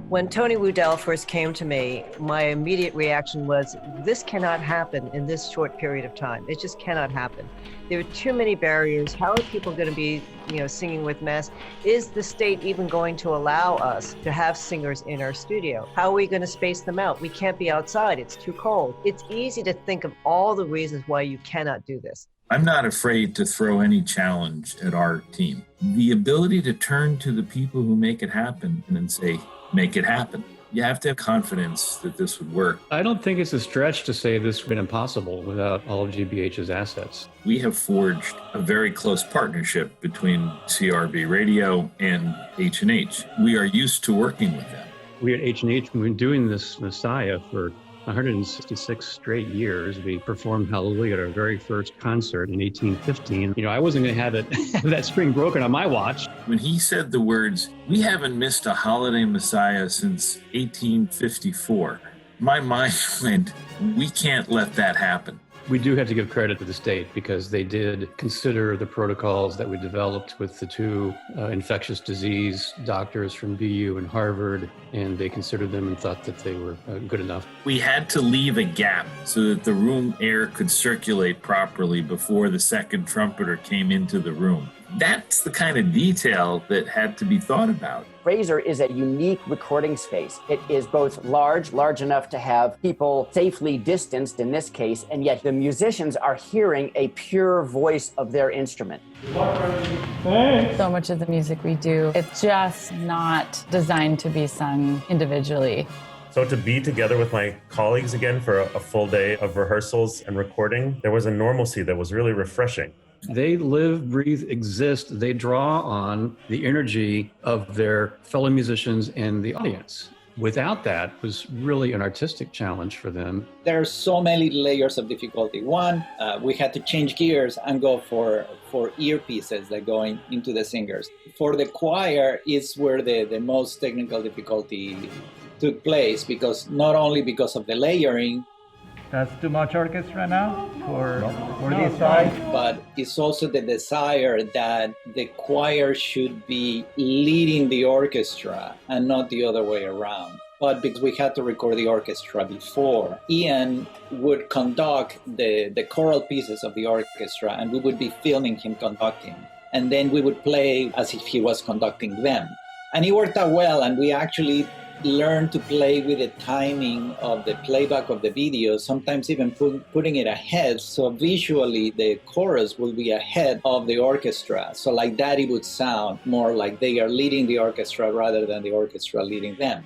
When Tony Woodell first came to me, my immediate reaction was, this cannot happen in this short period of time. It just cannot happen. There are too many barriers. How are people going to be, singing with masks? Is the state even going to allow us to have singers in our studio? How are we going to space them out? We can't be outside. It's too cold. It's easy to think of all the reasons why you cannot do this. I'm not afraid to throw any challenge at our team. The ability to turn to the people who make it happen and then say, make it happen. You have to have confidence that this would work. I don't think it's a stretch to say this would have been impossible without all of GBH's assets. We have forged a very close partnership between CRB Radio and H&H. We are used to working with them. We at H&H, we've been doing this Messiah for 166 straight years. We performed Hallelujah at our very first concert in 1815. I wasn't going to have that string broken on my watch. When he said the words, "We haven't missed a holiday Messiah since 1854, my mind went, we can't let that happen. We do have to give credit to the state because they did consider the protocols that we developed with the two infectious disease doctors from BU and Harvard, and they considered them and thought that they were good enough. We had to leave a gap so that the room air could circulate properly before the second trumpeter came into the room. That's the kind of detail that had to be thought about. Fraser is a unique recording space. It is both large enough to have people safely distanced in this case, and yet the musicians are hearing a pure voice of their instrument. So much of the music we do, it's just not designed to be sung individually. So to be together with my colleagues again for a full day of rehearsals and recording, there was a normalcy that was really refreshing. They live, breathe, exist. They draw on the energy of their fellow musicians and the audience. Without that, it was really an artistic challenge for them. There are so many layers of difficulty. One, we had to change gears and go for earpieces that go into the singers. For the choir is where the most technical difficulty took place, because not only because of the layering, that's too much orchestra now for this side. But it's also the desire that the choir should be leading the orchestra and not the other way around. But because we had to record the orchestra before, Ian would conduct the choral pieces of the orchestra, and we would be filming him conducting. And then we would play as if he was conducting them. And it worked out well, and we actually learn to play with the timing of the playback of the video, sometimes even putting it ahead, so visually the chorus will be ahead of the orchestra. So like that it would sound more like they are leading the orchestra rather than the orchestra leading them.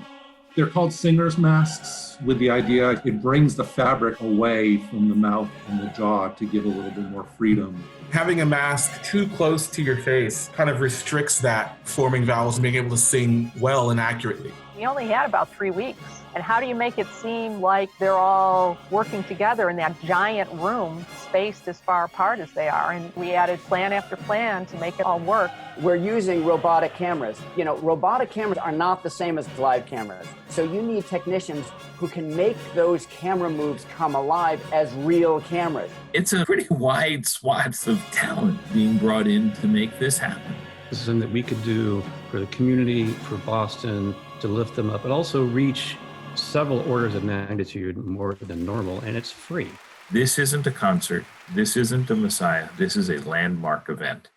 They're called singer's masks with the idea it brings the fabric away from the mouth and the jaw to give a little bit more freedom. Having a mask too close to your face kind of restricts that forming vowels and being able to sing well and accurately. We only had about 3 weeks. And how do you make it seem like they're all working together in that giant room, spaced as far apart as they are? And we added plan after plan to make it all work. We're using robotic cameras. Robotic cameras are not the same as live cameras. So you need technicians who can make those camera moves come alive as real cameras. It's a pretty wide swath of talent being brought in to make this happen. This is something that we could do for the community, for Boston, to lift them up, but also reach several orders of magnitude more than normal, and it's free. This isn't a concert. This isn't a Messiah. This is a landmark event.